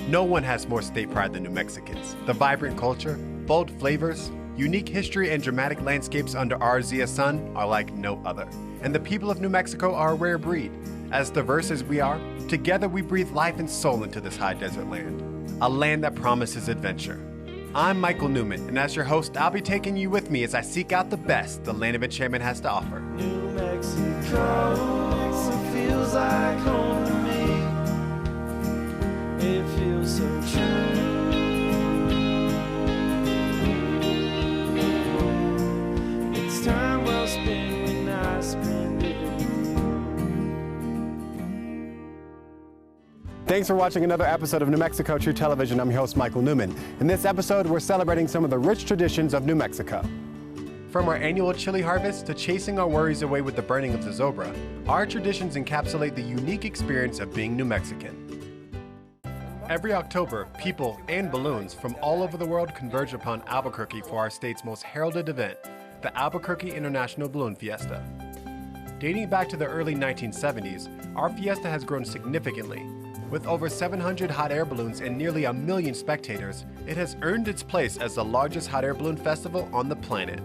No one has more state pride than New Mexicans. The vibrant culture, bold flavors, unique history, and dramatic landscapes under our Zia sun are like no other. And the people of New Mexico are a rare breed. As diverse as we are, together we breathe life and soul into this high desert land. A land that promises adventure. I'm Michael Newman, and as your host, I'll be taking you with me as I seek out the best the land of enchantment has to offer. New Mexico, it feels like home to me. It feels so true. It's time well spent when I spend it with you. Thanks for watching another episode of New Mexico True Television. I'm your host, Michael Newman. In this episode, we're celebrating some of the rich traditions of New Mexico. From our annual chili harvest to chasing our worries away with the burning of Zozobra, our traditions encapsulate the unique experience of being New Mexican. Every October, people and balloons from all over the world converge upon Albuquerque for our state's most heralded event, the Albuquerque International Balloon Fiesta. Dating back to the early 1970s, our fiesta has grown significantly. With over 700 hot air balloons and nearly 1 million spectators, it has earned its place as the largest hot air balloon festival on the planet.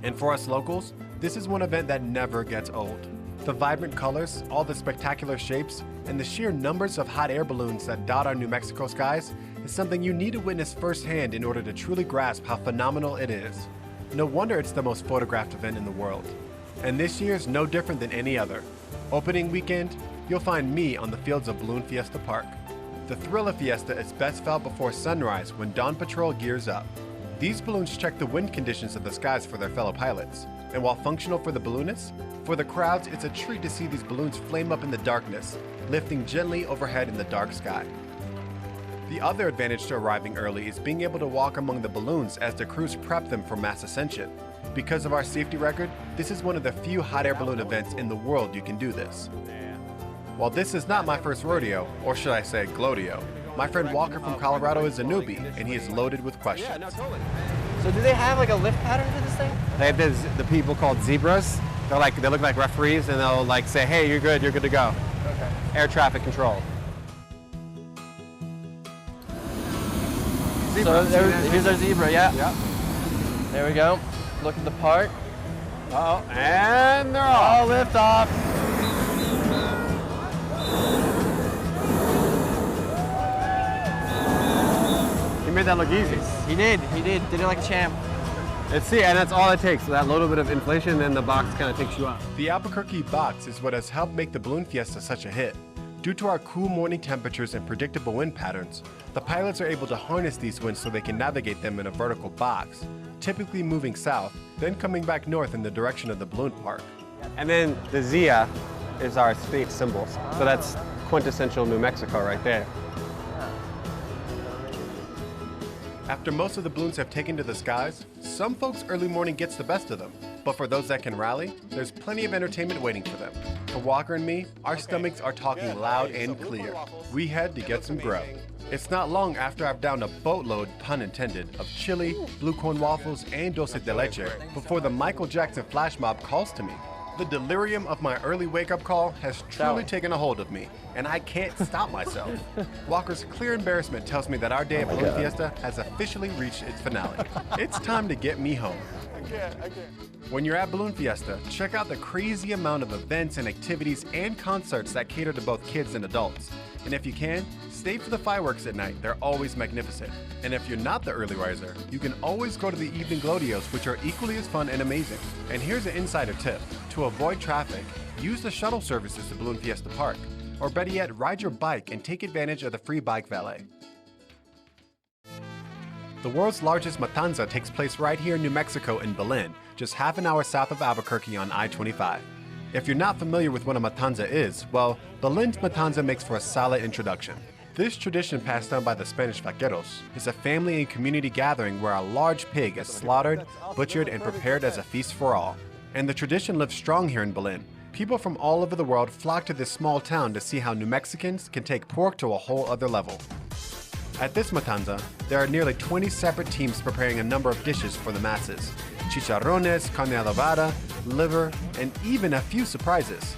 And for us locals, this is one event that never gets old. The vibrant colors, all the spectacular shapes, and the sheer numbers of hot air balloons that dot our New Mexico skies is something you need to witness firsthand in order to truly grasp how phenomenal it is. No wonder it's the most photographed event in the world. And this year is no different than any other. Opening weekend, you'll find me on the fields of Balloon Fiesta Park. The thrill of Fiesta is best felt before sunrise when Dawn Patrol gears up. These balloons check the wind conditions of the skies for their fellow pilots. And while functional for the balloonists, for the crowds, it's a treat to see these balloons flame up in the darkness, lifting gently overhead in the dark sky. The other advantage to arriving early is being able to walk among the balloons as the crews prep them for mass ascension. Because of our safety record, this is one of the few hot air balloon events in the world you can do this. While this is not my first rodeo, or should I say glodio, my friend Walker from Colorado is a newbie, and he is loaded with questions. So do they have like a lift pattern to this thing? They have the people called zebras. They look like referees, and they'll like say, hey, you're good to go. Okay. Air traffic control. So here's our zebra, yeah. Yep. There we go. Looking the part. Uh-oh, and they're off. Oh, lift off. He made that look easy. He did. Did it like a champ. Let's see, and that's all it takes. So that little bit of inflation, then the box kind of takes you up. The Albuquerque box is what has helped make the Balloon Fiesta such a hit. Due to our cool morning temperatures and predictable wind patterns, the pilots are able to harness these winds so they can navigate them in a vertical box, typically moving south, then coming back north in the direction of the balloon park. And then the Zia is our state symbol, so that's quintessential New Mexico right there. After most of the balloons have taken to the skies, some folks' early morning gets the best of them. But for those that can rally, there's plenty of entertainment waiting for them. For Walker and me, our stomachs are talking loud and clear. We head to get some grub. It's not long after I've downed a boatload, pun intended, of chili, blue corn waffles, and dulce de leche before the Michael Jackson flash mob calls to me. The delirium of my early wake-up call has truly taken a hold of me, and I can't stop myself. Walker's clear embarrassment tells me that our day at Balloon Fiesta has officially reached its finale. It's time to get me home. I can't. When you're at Balloon Fiesta, check out the crazy amount of events and activities and concerts that cater to both kids and adults. And if you can, stay for the fireworks at night. They're always magnificent. And if you're not the early riser, you can always go to the evening glodios, which are equally as fun and amazing. And here's an insider tip. To avoid traffic, use the shuttle services to Balloon Fiesta Park. Or better yet, ride your bike and take advantage of the free bike valet. The world's largest matanza takes place right here in New Mexico in Belen, just half an hour south of Albuquerque on I-25. If you're not familiar with what a matanza is, well, Belen's matanza makes for a solid introduction. This tradition passed down by the Spanish vaqueros is a family and community gathering where a large pig is slaughtered, butchered, and prepared as a feast for all. And the tradition lives strong here in Belen. People from all over the world flock to this small town to see how New Mexicans can take pork to a whole other level. At this matanza, there are nearly 20 separate teams preparing a number of dishes for the masses. Chicharrones, carne adobada, liver, and even a few surprises.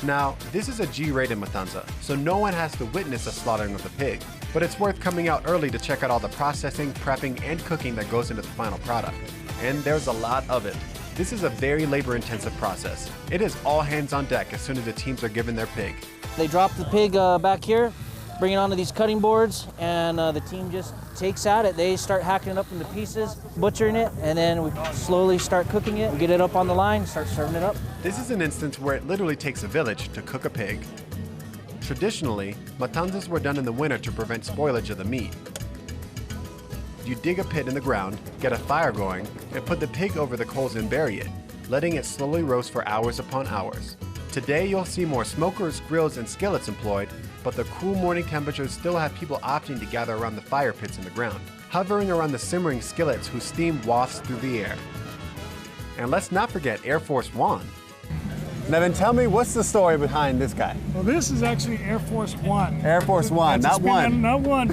Now, this is a G-rated matanza, so no one has to witness the slaughtering of the pig. but it's worth coming out early to check out all the processing, prepping, and cooking that goes into the final product. And there's a lot of it. This is a very labor-intensive process. It is all hands on deck as soon as the teams are given their pig. They drop the pig back here, bring it onto these cutting boards, and the team just takes at it. They start hacking it up into pieces, butchering it, and then we slowly start cooking it. We get it up on the line, start serving it up. This is an instance where it literally takes a village to cook a pig. Traditionally, matanzas were done in the winter to prevent spoilage of the meat. You dig a pit in the ground, get a fire going, and put the pig over the coals and bury it, letting it slowly roast for hours upon hours. Today you'll see more smokers, grills, and skillets employed, but the cool morning temperatures still have people opting to gather around the fire pits in the ground, hovering around the simmering skillets whose steam wafts through the air. And let's not forget Air Force One. Now then tell me, what's the story behind this guy? Well, this is actually Air Force One. Air Force One, not one. Not one.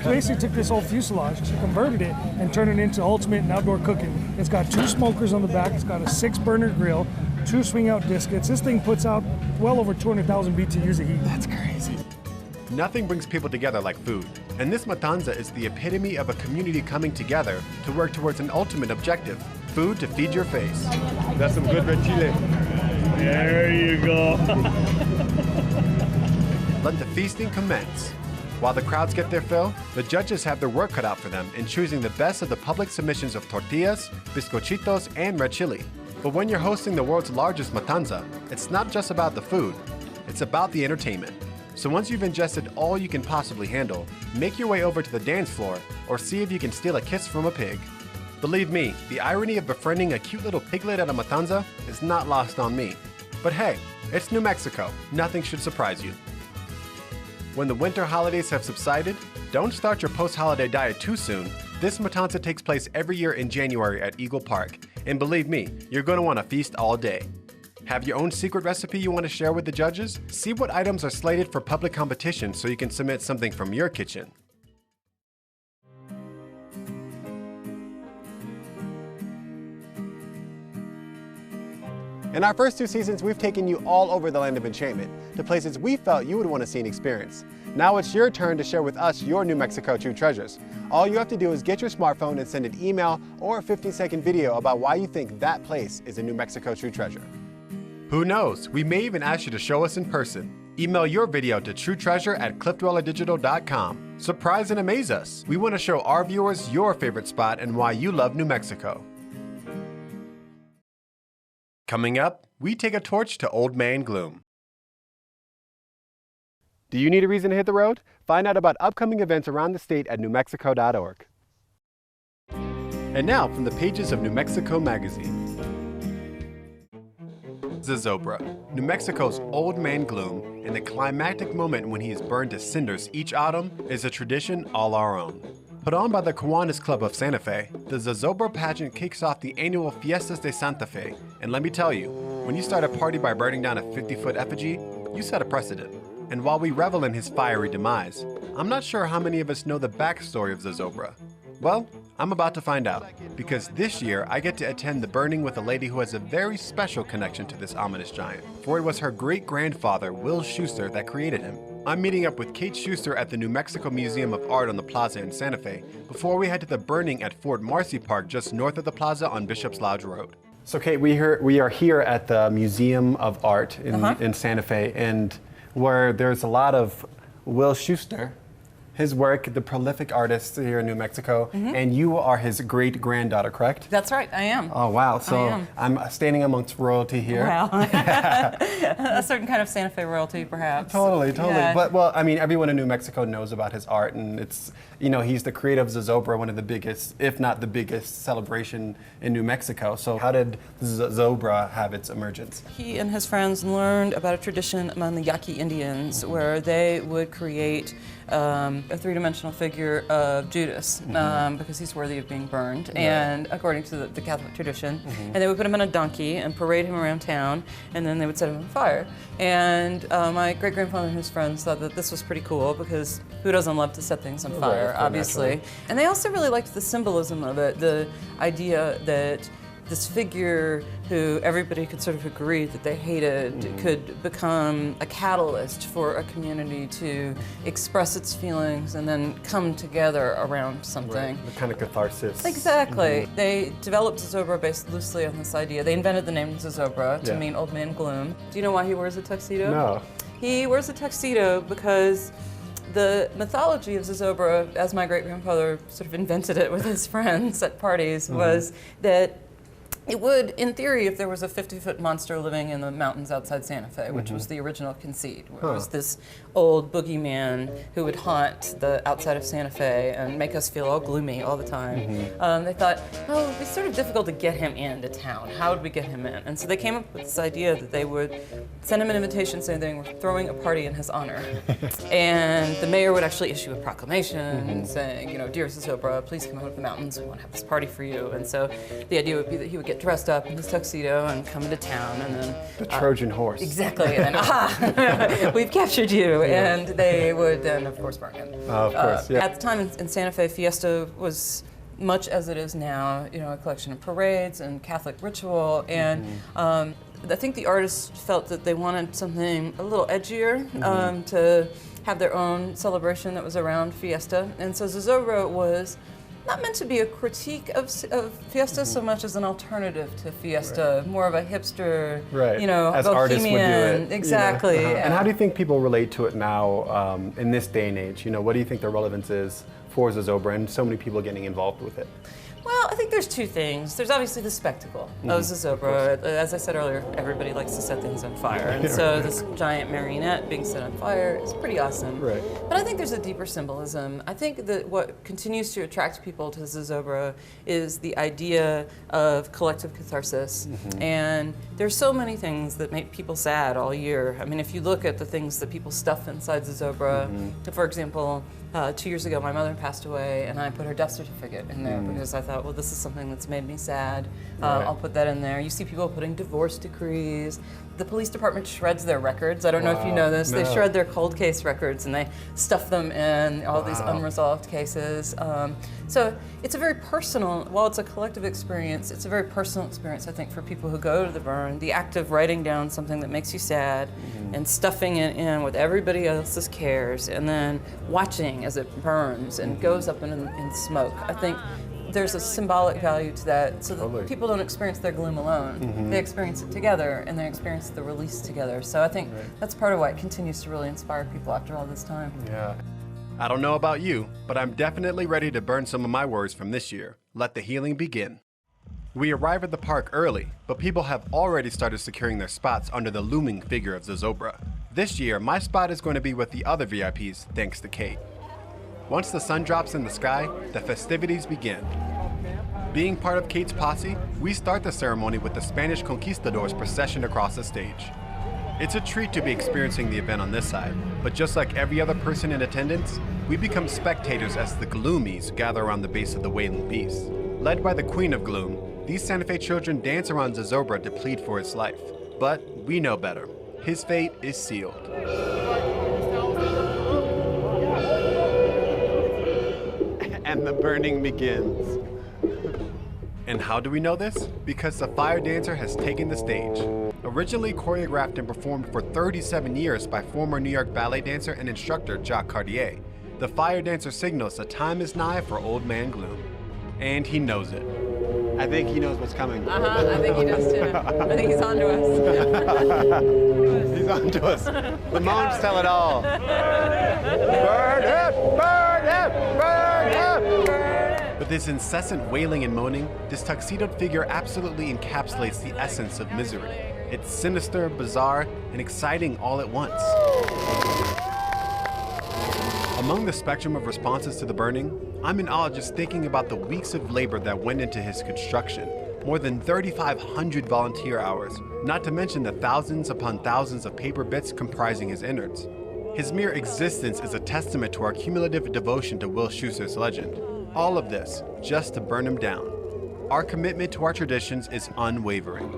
Basically took this old fuselage, she converted it, and turned it into ultimate and outdoor cooking. It's got 2 smokers on the back, it's got a 6-burner grill, 2 swing-out diskets. This thing puts out well over 200,000 BTUs of heat. That's crazy. Nothing brings people together like food, and this matanza is the epitome of a community coming together to work towards an ultimate objective: food to feed your face. That's some good red chile. There you go. Let the feasting commence. While the crowds get their fill, the judges have their work cut out for them in choosing the best of the public submissions of tortillas, bizcochitos, and red chili. But when you're hosting the world's largest matanza, it's not just about the food, it's about the entertainment. So once you've ingested all you can possibly handle, make your way over to the dance floor or see if you can steal a kiss from a pig. Believe me, the irony of befriending a cute little piglet at a matanza is not lost on me. But hey, it's New Mexico. Nothing should surprise you. When the winter holidays have subsided, don't start your post-holiday diet too soon. This matanza takes place every year in January at Eagle Park. And believe me, you're going to want to feast all day. Have your own secret recipe you want to share with the judges? See what items are slated for public competition so you can submit something from your kitchen. In our first 2 seasons, we've taken you all over the land of enchantment, to places we felt you would want to see and experience. Now it's your turn to share with us your New Mexico true treasures. All you have to do is get your smartphone and send an email or a 15-second video about why you think that place is a New Mexico true treasure. Who knows, we may even ask you to show us in person. Email your video to truetreasure@cliffdwellerdigital.com. Surprise and amaze us. We want to show our viewers your favorite spot and why you love New Mexico. Coming up, we take a torch to Old Man Gloom. Do you need a reason to hit the road? Find out about upcoming events around the state at newmexico.org. And now, from the pages of New Mexico Magazine. Zozobra, New Mexico's Old Man Gloom, and the climactic moment when he is burned to cinders each autumn, is a tradition all our own. Put on by the Kiwanis Club of Santa Fe, the Zozobra pageant kicks off the annual Fiestas de Santa Fe, and let me tell you, when you start a party by burning down a 50-foot effigy, you set a precedent. And while we revel in his fiery demise, I'm not sure how many of us know the backstory of Zozobra. Well, I'm about to find out, because this year I get to attend the burning with a lady who has a very special connection to this ominous giant, for it was her great-grandfather, Will Schuster, that created him. I'm meeting up with Kate Schuster at the New Mexico Museum of Art on the Plaza in Santa Fe before we head to the burning at Fort Marcy Park just north of the plaza on Bishop's Lodge Road. So Kate, we are here at the Museum of Art in Santa Fe, and where there's a lot of Will Schuster, his work, the prolific artist here in New Mexico, and you are his great-granddaughter, correct? That's right, I am. Oh, wow. So I'm standing amongst royalty here. Wow. A certain kind of Santa Fe royalty, perhaps. Totally. Yeah. But, well, I mean, everyone in New Mexico knows about his art, and it's, you know, he's the creator of Zozobra, one of the biggest, if not the biggest, celebration in New Mexico. So how did Zozobra have its emergence? He and his friends learned about a tradition among the Yaqui Indians where they would create a three-dimensional figure of Judas because he's worthy of being burned, and according to the Catholic tradition. And they would put him on a donkey and parade him around town, and then they would set him on fire. And my great-grandfather and his friends thought that this was pretty cool because who doesn't love to set things on fire, obviously. And they also really liked the symbolism of it, the idea that this figure who everybody could sort of agree that they hated could become a catalyst for a community to express its feelings and then come together around something. Right. The kind of catharsis. Exactly. They developed Zozobra based loosely on this idea. They invented the name Zozobra to mean old man gloom. Do you know why he wears a tuxedo? No. He wears a tuxedo because the mythology of Zozobra, as my great-grandfather sort of invented it with his friends at parties, was that it would, in theory, if there was a 50-foot monster living in the mountains outside Santa Fe, which was the original conceit, where it was this old boogeyman who would haunt the outside of Santa Fe and make us feel all gloomy all the time. They thought, oh, it'd be sort of difficult to get him into town. How would we get him in? And so they came up with this idea that they would send him an invitation saying they were throwing a party in his honor. And the mayor would actually issue a proclamation saying, you know, dear Zozobra, please come out of the mountains. We want to have this party for you. And so the idea would be that he would get dressed up in his tuxedo and come into town, and then The Trojan horse. exactly, and then aha, we've captured you, and they would then of course burn him. Of course, yeah. At the time in Santa Fe, Fiesta was much as it is now, you know, a collection of parades and Catholic ritual, and I think the artists felt that they wanted something a little edgier to have their own celebration that was around Fiesta, and so Zozobra was not meant to be a critique of Fiesta so much as an alternative to Fiesta, more of a hipster, you know, as bohemian. artists would do it. Exactly. You know? And how do you think people relate to it now in this day and age? You know, what do you think the relevance is for Zozobra and so many people getting involved with it? Well, I think there's two things. There's obviously the spectacle of Zozobra. As I said earlier, everybody likes to set things on fire. And so this giant marionette being set on fire is pretty awesome. Right. But I think there's a deeper symbolism. I think that what continues to attract people to Zozobra is the idea of collective catharsis. And there's so many things that make people sad all year. I mean, if you look at the things that people stuff inside Zozobra, for example, 2 years ago, my mother passed away, and I put her death certificate in there because I thought, well, this is something that's made me sad. I'll put that in there. You see people putting divorce decrees. The police department shreds their records. I don't know if you know this. They shred their cold case records, and they stuff them in all these unresolved cases. So it's a very personal, while it's a collective experience, it's a very personal experience, I think, for people who go to the burn. The act of writing down something that makes you sad and stuffing it in with everybody else's cares, and then watching as it burns and goes up in smoke. I think there's a symbolic value to that, so that people don't experience their gloom alone. They experience it together, and they experience the release together. So I think that's part of why it continues to really inspire people after all this time. Yeah. I don't know about you, but I'm definitely ready to burn some of my worries from this year. Let the healing begin. We arrive at the park early, but people have already started securing their spots under the looming figure of Zozobra. This year, my spot is going to be with the other VIPs, thanks to Kate. Once the sun drops in the sky, the festivities begin. Being part of Kate's posse, we start the ceremony with the Spanish conquistadors procession across the stage. It's a treat to be experiencing the event on this side, but just like every other person in attendance, we become spectators as the Gloomies gather around the base of the Wailing Beast. Led by the Queen of Gloom, these Santa Fe children dance around Zozobra to plead for his life. But we know better. His fate is sealed. And the burning begins. And how do we know this? Because the fire dancer has taken the stage. Originally choreographed and performed for 37 years by former New York ballet dancer and instructor Jacques Cartier, the fire dancer signals the time is nigh for Old Man Gloom. And he knows it. I think he knows what's coming. I think he does too. I think he's on to us. He's on to us. The moans tell it all. Burn it! Burn it! Burn it! With his incessant wailing and moaning, this tuxedoed figure absolutely encapsulates the essence of misery. It's sinister, bizarre, and exciting all at once. Among the spectrum of responses to the burning, I'm in awe just thinking about the weeks of labor that went into his construction. More than 3,500 volunteer hours, not to mention the thousands upon thousands of paper bits comprising his innards. His mere existence is a testament to our cumulative devotion to Will Schuster's legend. All of this, just to burn him down. Our commitment to our traditions is unwavering.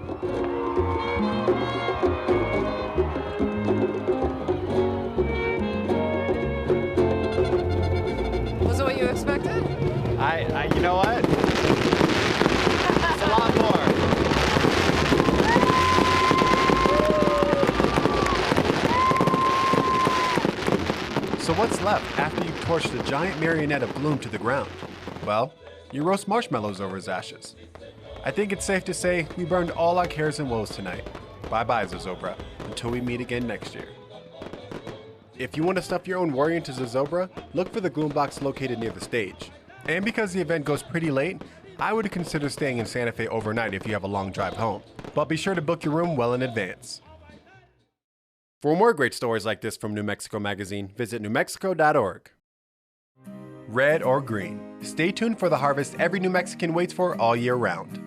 Was it what you expected? You know what? It's a lot more. what's left after you've torched a giant marionette of gloom to the ground? Well, you roast marshmallows over his ashes. I think it's safe to say we burned all our cares and woes tonight. Bye-bye, Zozobra, until we meet again next year. If you want to stuff your own worry into Zozobra, look for the gloom box located near the stage. And because the event goes pretty late, I would consider staying in Santa Fe overnight if you have a long drive home. But be sure to book your room well in advance. For more great stories like this from New Mexico Magazine, visit newmexico.org. Red or green. Stay tuned for the harvest every New Mexican waits for all year round.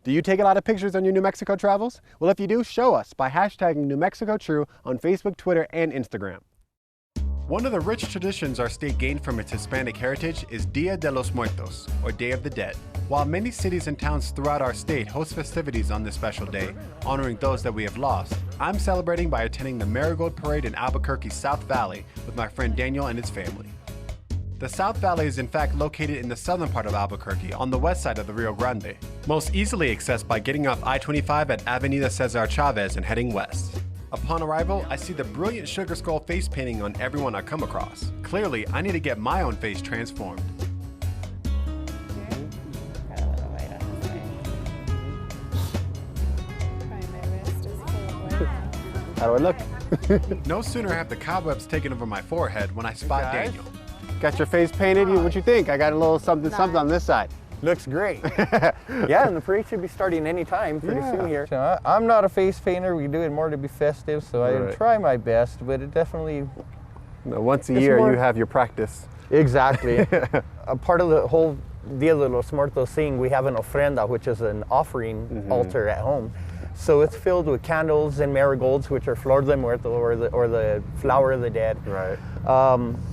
Do you take a lot of pictures on your New Mexico travels? Well, if you do, show us by hashtagging New Mexico True on Facebook, Twitter, and Instagram. One of the rich traditions our state gained from its Hispanic heritage is Dia de los Muertos, or Day of the Dead. While many cities and towns throughout our state host festivities on this special day, honoring those that we have lost, I'm celebrating by attending the Marigold Parade in Albuquerque's South Valley with my friend Daniel and his family. The South Valley is in fact located in the southern part of Albuquerque, on the west side of the Rio Grande, most easily accessed by getting off I-25 at Avenida Cesar Chavez and heading west. Upon arrival, I see the brilliant sugar skull face painting on everyone I come across. Clearly, I need to get my own face transformed. How do I look? No sooner have the cobwebs taken over my forehead when I spot Daniel. Got your face painted? What you think? I got a little something on this side. Looks great. Yeah, and the parade should be starting anytime pretty soon here. So I'm not a face painter. We do it more to be festive, so I try my best, but it definitely... Once a year you have your practice. Exactly. A part of the whole Dia de los Muertos thing, we have an ofrenda, which is an offering altar at home. So it's filled with candles and marigolds, which are flor de muerto, or the flower of the dead. Right.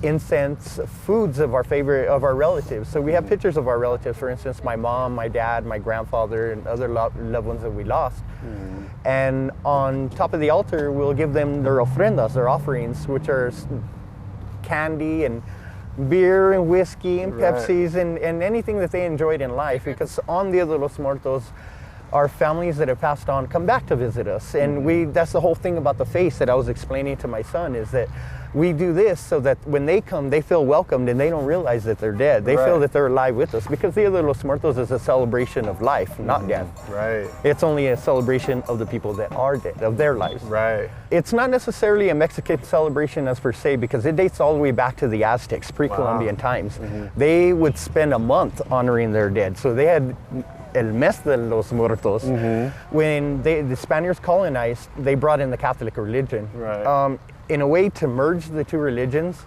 Incense, foods of our relatives. So we have pictures of our relatives. For instance, my mom, my dad, my grandfather, and other loved ones that we lost. And on top of the altar, we'll give them their ofrendas, their offerings, which are candy and beer and whiskey and Pepsis and anything that they enjoyed in life. Because on Dia de los Muertos, our families that have passed on come back to visit us. And that's the whole thing about the face that I was explaining to my son, is that we do this so that when they come, they feel welcomed and they don't realize that they're dead. They feel that they're alive with us, because Dia de los Muertos is a celebration of life, not death. Right. It's only a celebration of the people that are dead, of their lives. Right. It's not necessarily a Mexican celebration as per se, because it dates all the way back to the Aztecs, pre-Columbian times. They would spend a month honoring their dead. So they had El Mes de los Muertos. When the Spaniards colonized, they brought in the Catholic religion. Right. In a way to merge the two religions,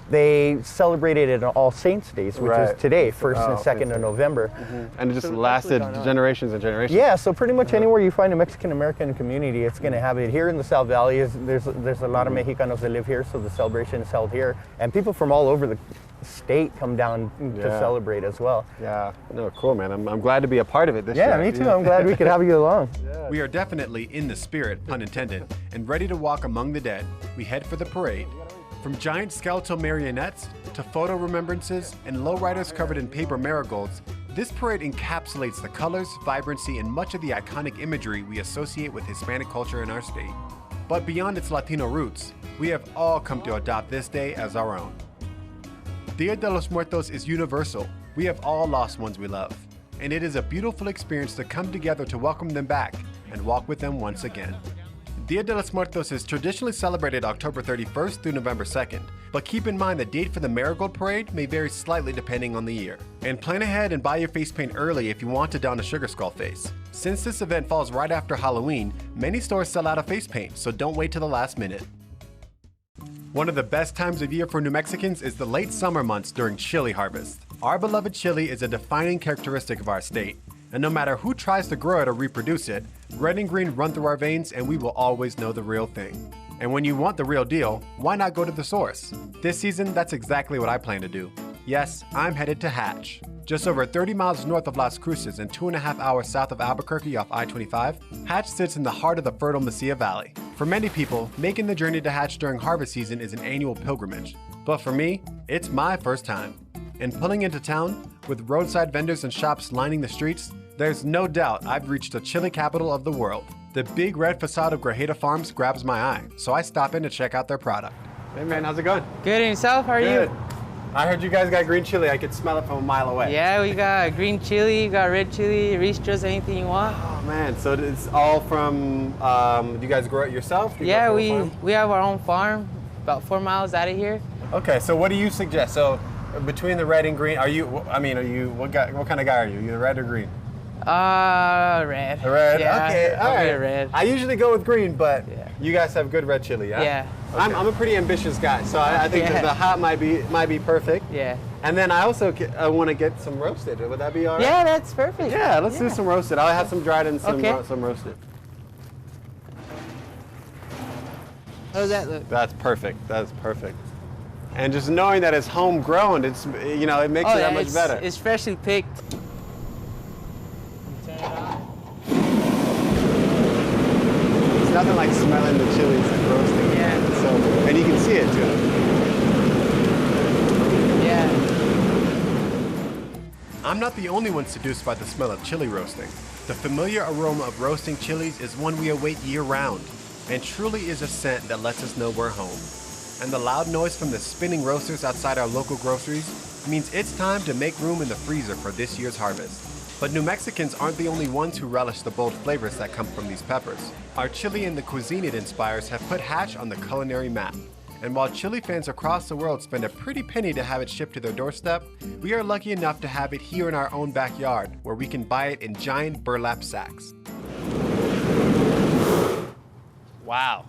they celebrated it on All Saints Days, which is today, 1st and 2nd of November. And it just lasted generations and generations. Yeah, so pretty much anywhere you find a Mexican-American community, it's going to have it. Here in the South Valley, there's a lot of Mexicanos that live here, so the celebration is held here. And people from all over the state come down to celebrate as well. Yeah, no, cool, man. I'm glad to be a part of it this year. Yeah, me too. I'm glad we could have you along. We are definitely in the spirit, pun intended, and ready to walk among the dead. We head for the parade. From giant skeletal marionettes to photo remembrances and lowriders covered in paper marigolds, this parade encapsulates the colors, vibrancy, and much of the iconic imagery we associate with Hispanic culture in our state. But beyond its Latino roots, we have all come to adopt this day as our own. Dia de los Muertos is universal. We have all lost ones we love, and it is a beautiful experience to come together to welcome them back and walk with them once again. Dia de los Muertos is traditionally celebrated October 31st through November 2nd, but keep in mind the date for the Marigold Parade may vary slightly depending on the year. And plan ahead and buy your face paint early if you want to don a sugar skull face. Since this event falls right after Halloween, many stores sell out of face paint, so don't wait till the last minute. One of the best times of year for New Mexicans is the late summer months during chili harvest. Our beloved chili is a defining characteristic of our state, and no matter who tries to grow it or reproduce it, red and green run through our veins and we will always know the real thing. And when you want the real deal, why not go to the source? This season, that's exactly what I plan to do. Yes, I'm headed to Hatch. Just over 30 miles north of Las Cruces and 2.5 hours south of Albuquerque off I-25, Hatch sits in the heart of the fertile Mesilla Valley. For many people, making the journey to Hatch during harvest season is an annual pilgrimage. But for me, it's my first time. And pulling into town, with roadside vendors and shops lining the streets, there's no doubt I've reached the chili capital of the world. The big red facade of Grajeda Farms grabs my eye, so I stop in to check out their product. Hey man, how's it going? Good, and yourself? How are Good. you? I heard you guys got green chili. I could smell it from a mile away. Yeah, we got green chili, we got red chili, ristros, anything you want. Oh man, so it's all from, do you guys grow it yourself? Do you Yeah, grow it from a farm? we have our own farm, about 4 miles out of here. Okay, so what do you suggest? So between the red and green, what kind of guy are you? You the red or green? Red. The red? Yeah, Okay, all I'll right. get red. I usually go with green, but Yeah. you guys have good red chili, yeah? Yeah. I'm a pretty ambitious guy, so I think that Yeah. the hot might be perfect. Yeah. And then I also want to get some roasted. Would that be all right? Yeah, that's perfect. Yeah, let's do some roasted. I'll have some dried and some Okay. some roasted. How does that look? That's perfect. That's perfect. And just knowing that it's homegrown, it makes it that much better. It's freshly picked. It's nothing like smelling the chilies and roasting. Yeah. So, and you can see it too. Yeah. I'm not the only one seduced by the smell of chili roasting. The familiar aroma of roasting chilies is one we await year-round, and truly is a scent that lets us know we're home. And the loud noise from the spinning roasters outside our local groceries means it's time to make room in the freezer for this year's harvest. But New Mexicans aren't the only ones who relish the bold flavors that come from these peppers. Our chili and the cuisine it inspires have put Hatch on the culinary map. And while chili fans across the world spend a pretty penny to have it shipped to their doorstep, we are lucky enough to have it here in our own backyard, where we can buy it in giant burlap sacks. Wow.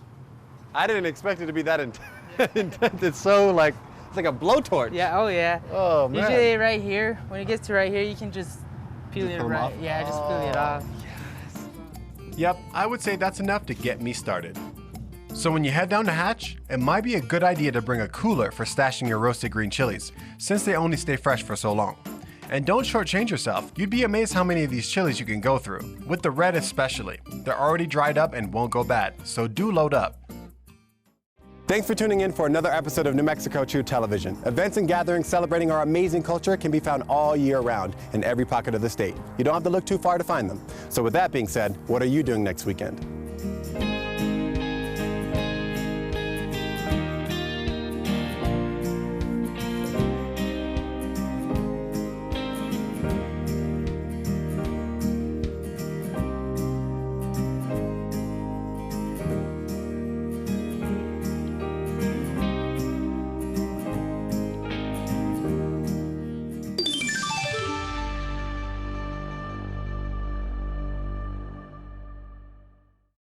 I didn't expect it to be that intense. It's so it's like a blowtorch. Yeah, oh yeah. Oh man. Usually right here, when it gets to right here, you can just peel it pull 'em right. off? Yeah, just peel it off. Yep, I would say that's enough to get me started. So when you head down to Hatch, it might be a good idea to bring a cooler for stashing your roasted green chilies, since they only stay fresh for so long. And don't shortchange yourself. You'd be amazed how many of these chilies you can go through, with the red especially. They're already dried up and won't go bad, so do load up. Thanks for tuning in for another episode of New Mexico True Television. Events and gatherings celebrating our amazing culture can be found all year round in every pocket of the state. You don't have to look too far to find them. So with that being said, what are you doing next weekend?